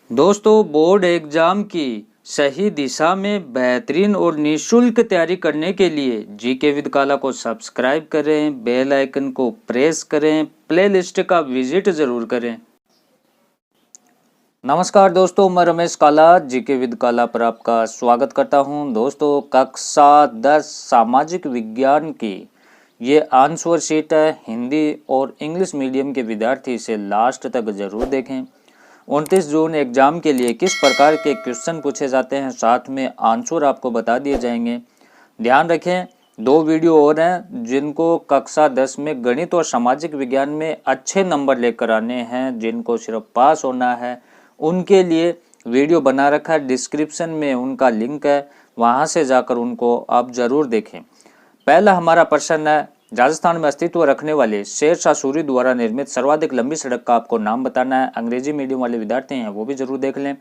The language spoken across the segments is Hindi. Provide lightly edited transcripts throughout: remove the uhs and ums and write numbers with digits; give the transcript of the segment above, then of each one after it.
दोस्तों, बोर्ड एग्जाम की सही दिशा में बेहतरीन और निशुल्क तैयारी करने के लिए जीके विद काला को सब्सक्राइब करें, बेल आइकन को प्रेस करें, प्लेलिस्ट का विजिट जरूर करें। नमस्कार दोस्तों, मैं रमेश काला जीके विद काला पर आपका स्वागत करता हूं। दोस्तों, कक्षा 10 सामाजिक विज्ञान की ये आंसर शीट है। हिंदी और इंग्लिश मीडियम के विद्यार्थी इसे लास्ट तक जरूर देखें। 29 जून एग्जाम के लिए किस प्रकार के क्वेश्चन पूछे जाते हैं, साथ में आंसर आपको बता दिए जाएंगे। ध्यान रखें, 2 वीडियो और हैं जिनको कक्षा 10 में गणित और सामाजिक विज्ञान में अच्छे नंबर लेकर आने हैं, जिनको सिर्फ पास होना है, उनके लिए वीडियो बना रखा है। डिस्क्रिप्शन में उनका लिंक है, वहां से जाकर उनको आप जरूर देखें। पहला हमारा प्रश्न है, राजस्थान में अस्तित्व रखने वाले शेरशाह सूरी द्वारा निर्मित सर्वाधिक लंबी सड़क का आपको नाम बताना है। अंग्रेजी मीडियम वाले विद्यार्थी हैं वो भी जरूर देख लें।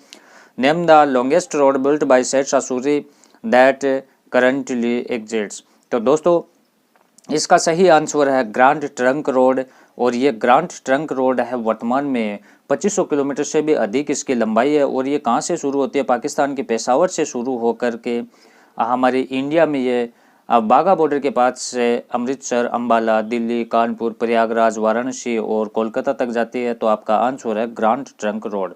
Name the longest road built by Sher Shah Suri that currently exists. तो दोस्तों, इसका सही आंसर है ग्रांड ट्रंक रोड, और ये ग्रांड ट्रंक रोड है वर्तमान में 2500 किलोमीटर से भी अधिक इसकी लंबाई है। और ये कहाँ से शुरू होती है? पाकिस्तान के पेशावर से शुरू होकर के हमारे इंडिया में ये बाघा बॉर्डर के पास से अमृतसर, अंबाला, दिल्ली, कानपुर, प्रयागराज, वाराणसी और कोलकाता तक जाती है। तो आपका आंसर है ग्रांड ट्रंक रोड।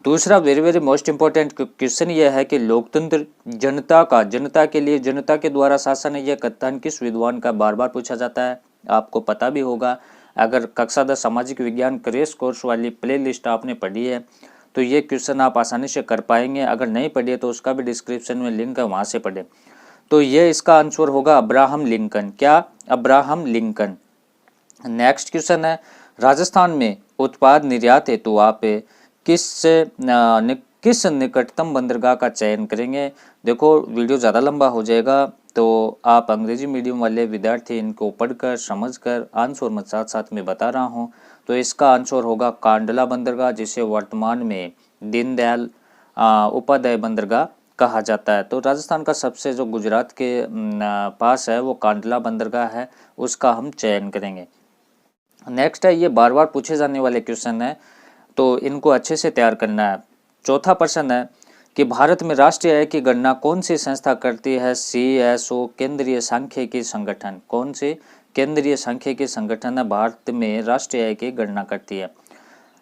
दूसरा very very most important question यह है कि लोकतंत्र जनता के लिए जनता के द्वारा शासन है, यह कथन किस विद्वान का बार बार पूछा जाता है? आपको पता भी होगा, अगर कक्षा 10 सामाजिक विज्ञान क्रैश कोर्स वाली प्ले लिस्ट आपने पढ़ी है तो ये क्वेश्चन आप आसानी से कर पाएंगे। अगर नहीं पढ़ी है तो उसका भी डिस्क्रिप्शन में लिंक है, वहाँ से पढ़ें। तो ये इसका आंसर होगा अब्राहम लिंकन। क्या? Abraham Lincoln. नेक्स्ट क्वेश्चन है, राजस्थान में उत्पाद निर्यात हेतु तो आप किस निकटतम बंदरगाह का चयन करेंगे? देखो, वीडियो ज़्यादा लंबा हो जाएगा तो आप अंग्रेजी मीडियम वाले विद्यार्थी इनको पढ़कर समझकर आंसर मैं साथ साथ में बता रहा हूँ। तो इसका आंसर होगा कांडला बंदरगाह, जिसे वर्तमान में दीनदयाल उपाध्याय बंदरगाह कहा जाता है। तो राजस्थान का सबसे जो गुजरात के पास है वो कांडला बंदरगाह है, उसका हम चयन करेंगे। नेक्स्ट है, ये बार बार पूछे जाने वाले क्वेश्चन है तो इनको अच्छे से तैयार करना है। चौथा प्रश्न है कि भारत में राष्ट्रीय आय की गणना कौन सी संस्था करती है? CSO, केंद्रीय सांख्यिकी संगठन। कौन सी केंद्रीय सांख्यिकी संगठन है भारत में राष्ट्रीय आय की गणना करती है?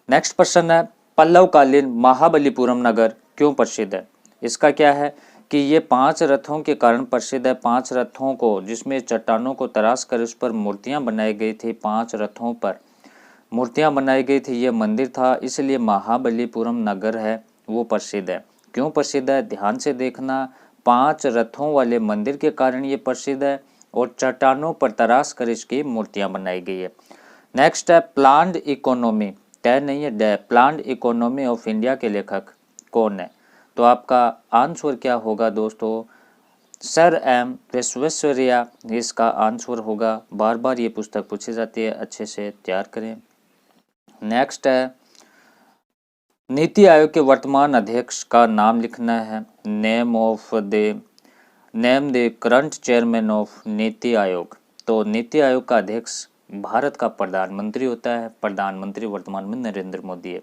नेक्स्ट प्रश्न है, पल्लवकालीन महाबलीपुरम नगर क्यों प्रसिद्ध है? इसका क्या है कि ये 5 रथों के कारण प्रसिद्ध है। 5 रथों को, जिसमें चट्टानों को तराश कर उस पर मूर्तियां बनाई गई थी, 5 रथों पर मूर्तियां बनाई गई थी, ये मंदिर था, इसलिए महाबलीपुरम नगर है वो प्रसिद्ध है। क्यों प्रसिद्ध है? ध्यान से देखना, 5 रथों वाले मंदिर के कारण ये प्रसिद्ध है और चट्टानों पर तराश कर इसकी मूर्तियां बनाई गई है। नेक्स्ट है, प्लान्ड इकोनॉमी, तय नहीं है, प्लान्ड इकोनॉमी ऑफ इंडिया के लेखक कौन है? तो आपका आंसर क्या होगा दोस्तों? सर एम विश्वेश्वरैया इसका आंसर होगा। बार बार ये पुस्तक पूछी जाती है, अच्छे से तैयार करें। नेक्स्ट है, नीति आयोग के वर्तमान अध्यक्ष का नाम लिखना है। Name the current chairman of NITI Aayog. तो नीति आयोग का अध्यक्ष भारत का प्रधानमंत्री होता है। प्रधानमंत्री वर्तमान में नरेंद्र मोदी है।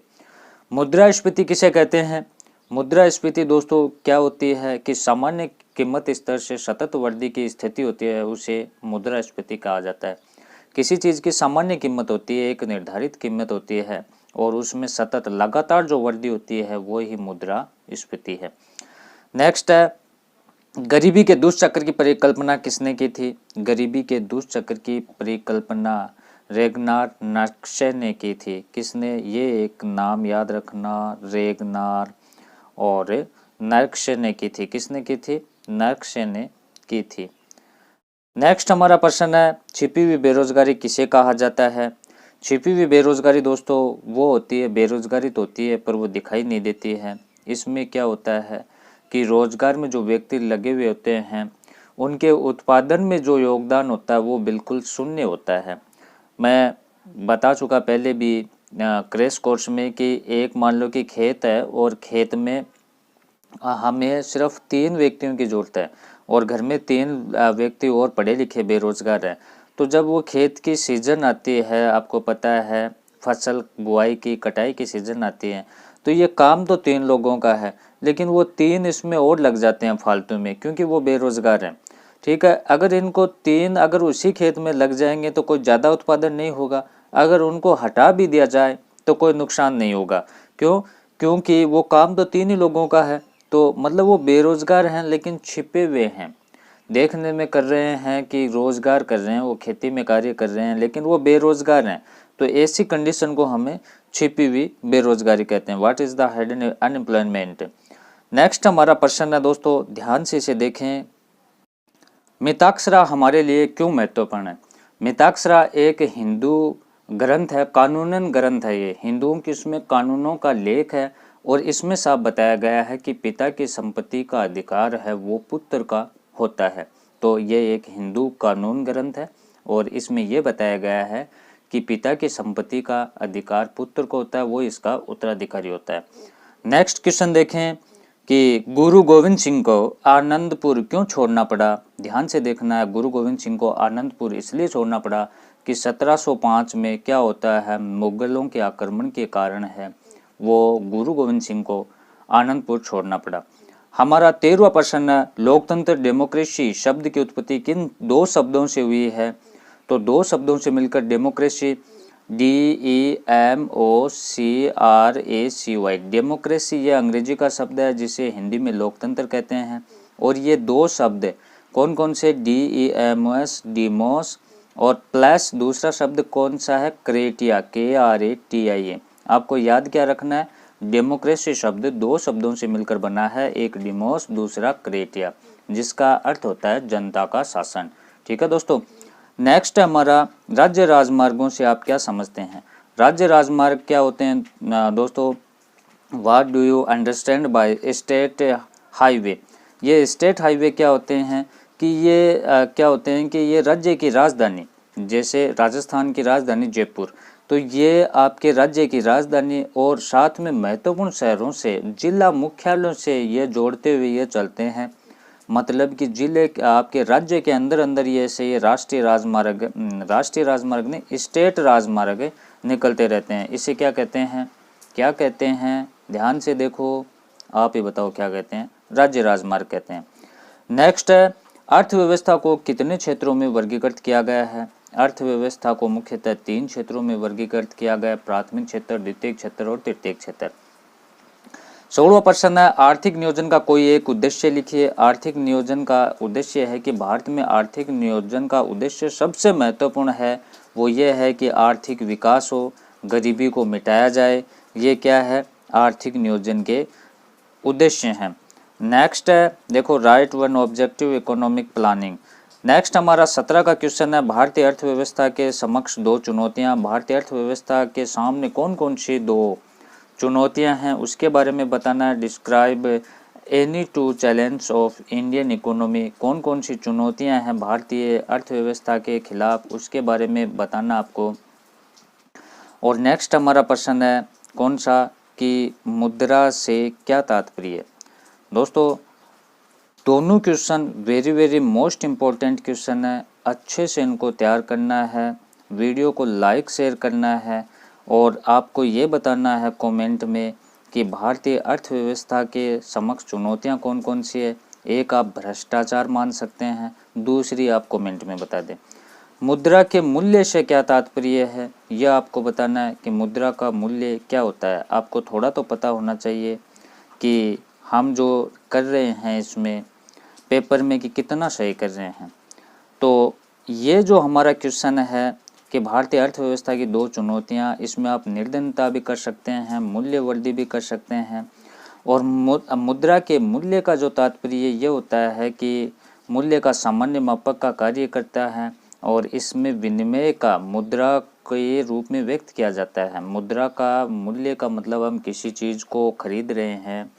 मुद्रास्फीति किसे कहते हैं? मुद्रास्फीति दोस्तों क्या होती है कि सामान्य कीमत स्तर से सतत वृद्धि की स्थिति होती है, उसे मुद्रास्फीति कहा जाता है। किसी चीज़ की सामान्य कीमत होती है, एक निर्धारित कीमत होती है, और उसमें सतत लगातार जो वृद्धि होती है वो ही मुद्रास्फीति है। नेक्स्ट है, गरीबी के दुष्चक्र की परिकल्पना किसने की थी? गरीबी के दुष्चक्र की परिकल्पना रेगनार नक्शे ने की थी। किसने? ये एक नाम याद रखना, रेगनार और नक्शे ने की थी। किसने की थी? नक्शे ने की थी। नेक्स्ट हमारा प्रश्न है, छिपी हुई बेरोजगारी किसे कहा जाता है? छिपी हुई बेरोजगारी दोस्तों वो होती है, बेरोजगारी तो होती है पर वो दिखाई नहीं देती है। इसमें क्या होता है कि रोजगार में जो व्यक्ति लगे हुए होते हैं उनके उत्पादन में जो योगदान होता है वो बिल्कुल शून्य होता है। मैं बता चुका पहले भी क्रैश कोर्स में कि एक मान लो कि खेत है और खेत में हमें सिर्फ 3 व्यक्तियों की ज़रूरत है और घर में 3 व्यक्ति और पढ़े लिखे बेरोजगार हैं। तो जब वो खेत की सीज़न आती है, आपको पता है फसल बुआई की कटाई की सीज़न आती है, तो ये काम तो 3 लोगों का है, लेकिन वो 3 इसमें और लग जाते हैं फालतू में, क्योंकि वो बेरोजगार हैं। ठीक है, अगर इनको 3 अगर उसी खेत में लग जाएंगे तो कोई ज़्यादा उत्पादन नहीं होगा। अगर उनको हटा भी दिया जाए तो कोई नुकसान नहीं होगा। क्यों? क्योंकि वो काम तो 3 ही लोगों का है। तो मतलब वो बेरोजगार हैं लेकिन छिपे हुए हैं, देखने में कर रहे हैं कि रोजगार कर रहे हैं, वो खेती में कार्य कर रहे हैं, लेकिन वो बेरोजगार हैं। तो ऐसी कंडीशन को हमें छिपी हुई बेरोजगारी कहते हैं। What is the hidden unemployment. Next हमारा प्रश्न है दोस्तों, ध्यान से इसे देखें। मिताक्षरा हमारे लिए क्यों महत्वपूर्ण है। मिताक्षरा एक हिंदू ग्रंथ है, कानूनन ग्रंथ है। ये हिंदुओं की इसमें कानूनों का लेख है और इसमें साफ बताया गया है कि पिता की संपत्ति का अधिकार है वो पुत्र का होता है। तो ये एक हिंदू कानून ग्रंथ है और इसमें यह बताया गया है कि पिता की संपत्ति का अधिकार पुत्र को होता है, वो इसका उत्तराधिकारी होता है। नेक्स्ट क्वेश्चन देखें कि गुरु गोविंद सिंह को आनंदपुर क्यों छोड़ना पड़ा। ध्यान से देखना है, गुरु गोविंद सिंह को आनंदपुर इसलिए छोड़ना पड़ा कि 1705 में क्या होता है, मुगलों के आक्रमण के कारण है वो गुरु गोविंद सिंह को आनंदपुर छोड़ना पड़ा। हमारा 13वां प्रश्न है, लोकतंत्र डेमोक्रेसी शब्द की उत्पत्ति किन 2 शब्दों से हुई है। तो 2 शब्दों से मिलकर डेमोक्रेसी, DEMOCRACY, डेमोक्रेसी ये अंग्रेजी का शब्द है जिसे हिंदी में लोकतंत्र कहते हैं। और ये 2 शब्द कौन कौन से, DEMOS डिमोस, और प्लस दूसरा शब्द कौन सा है, क्रेटिया, KRATIA। आपको याद क्या रखना है, डेमोक्रेसी शब्द 2 शब्दों से मिलकर बना है, एक डिमोस दूसरा क्रेटिया, जिसका अर्थ होता है जनता का शासन। ठीक है दोस्तों। नेक्स्ट हमारा राज्य राजमार्गों से आप क्या समझते हैं। राज्य राजमार्ग क्या होते हैं दोस्तों, what do you understand by state highway. ये स्टेट हाईवे क्या होते हैं कि ये क्या होते हैं कि ये राज्य की राजधानी, जैसे राजस्थान की राजधानी जयपुर, तो ये आपके राज्य की राजधानी और साथ में महत्वपूर्ण शहरों से, जिला मुख्यालयों से ये जोड़ते हुए ये चलते हैं। मतलब कि जिले आपके राज्य के अंदर अंदर ये से ये राष्ट्रीय राजमार्ग ने स्टेट राजमार्ग निकलते रहते हैं। इसे क्या कहते हैं, क्या कहते हैं, ध्यान से देखो, आप ही बताओ क्या कहते हैं, राज्य राजमार्ग कहते हैं। नेक्स्ट है, अर्थव्यवस्था को कितने क्षेत्रों में वर्गीकृत किया गया है। अर्थव्यवस्था को मुख्यतः 3 क्षेत्रों में वर्गीकृत किया गया, प्राथमिक क्षेत्र, द्वितीय क्षेत्र और तृतीय क्षेत्र। 16वां प्रश्न है, आर्थिक नियोजन का कोई एक उद्देश्य लिखिए। आर्थिक नियोजन का उद्देश्य है कि भारत में आर्थिक नियोजन का उद्देश्य सबसे महत्वपूर्ण है, वो ये है कि आर्थिक विकास हो, गरीबी को मिटाया जाए। ये क्या है, आर्थिक नियोजन के उद्देश्य हैं। नेक्स्ट है देखो, right one objective economic planning. Next हमारा 17 का क्वेश्चन है, भारतीय अर्थव्यवस्था के समक्ष 2 चुनौतियां। भारतीय अर्थव्यवस्था के सामने कौन कौन सी 2 चुनौतियां हैं उसके बारे में बताना है। Describe any 2 challenge of Indian economy, कौन कौन सी चुनौतियां हैं भारतीय अर्थव्यवस्था के खिलाफ, उसके बारे में बताना आपको। और नेक्स्ट हमारा प्रश्न है कौन सा, कि मुद्रा से क्या तात्पर्य। दोस्तों दोनों question very most important question है, अच्छे से इनको तैयार करना है, वीडियो को लाइक शेयर करना है और आपको ये बताना है कमेंट में कि भारतीय अर्थव्यवस्था के समक्ष चुनौतियां कौन कौन सी है। एक आप भ्रष्टाचार मान सकते हैं, दूसरी आप कमेंट में बता दें। मुद्रा के मूल्य से क्या तात्पर्य है, यह आपको बताना है कि मुद्रा का मूल्य क्या होता है। आपको थोड़ा तो पता होना चाहिए कि हम जो कर रहे हैं इसमें पेपर में कि कितना सही कर रहे हैं। तो ये जो हमारा क्वेश्चन है कि भारतीय अर्थव्यवस्था की 2 चुनौतियां, इसमें आप निर्धनता भी कर सकते हैं, मूल्य वृद्धि भी कर सकते हैं। और मुद्रा के मूल्य का जो तात्पर्य ये होता है कि मूल्य का सामान्य मापक का कार्य करता है और इसमें विनिमय का मुद्रा के रूप में व्यक्त किया जाता है। मुद्रा का मूल्य का मतलब हम किसी चीज़ को खरीद रहे हैं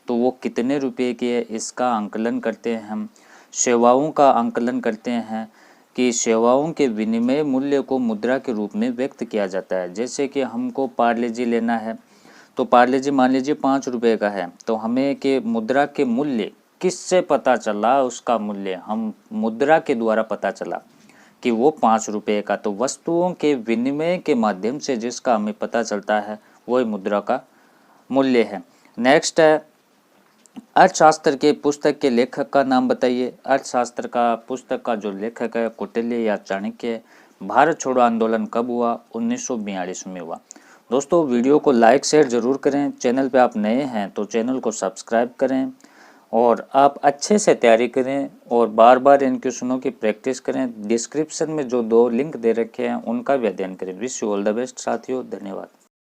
तो वो कितने रुपए की है इसका आंकलन करते हैं हम। सेवाओं का आंकलन करते हैं कि सेवाओं के विनिमय मूल्य को मुद्रा के रूप में व्यक्त किया जाता है। जैसे कि हमको पार्ले जी लेना है तो पार्ले जी मान लीजिए 5 रुपये का है, तो हमें के मुद्रा के मूल्य किससे पता चला, उसका मूल्य हम मुद्रा के द्वारा पता चला कि वो 5 रुपये का। तो वस्तुओं के विनिमय के माध्यम से जिसका हमें पता चलता है वही मुद्रा का मूल्य है। नेक्स्ट है अर्थशास्त्र के पुस्तक के लेखक का नाम बताइए। अर्थशास्त्र का पुस्तक का जो लेखक है कौटिल्य या चाणक्य है। भारत छोड़ो आंदोलन कब हुआ? 1942 में हुआ। दोस्तों वीडियो को लाइक शेयर जरूर करें। चैनल पे आप नए हैं तो चैनल को सब्सक्राइब करें और आप अच्छे से तैयारी करें और बार बार इन क्वेश्चनों की प्रैक्टिस करें। डिस्क्रिप्शन में जो 2 लिंक दे रखे हैं उनका भी अध्ययन करें। Wish you all the best साथियों, धन्यवाद।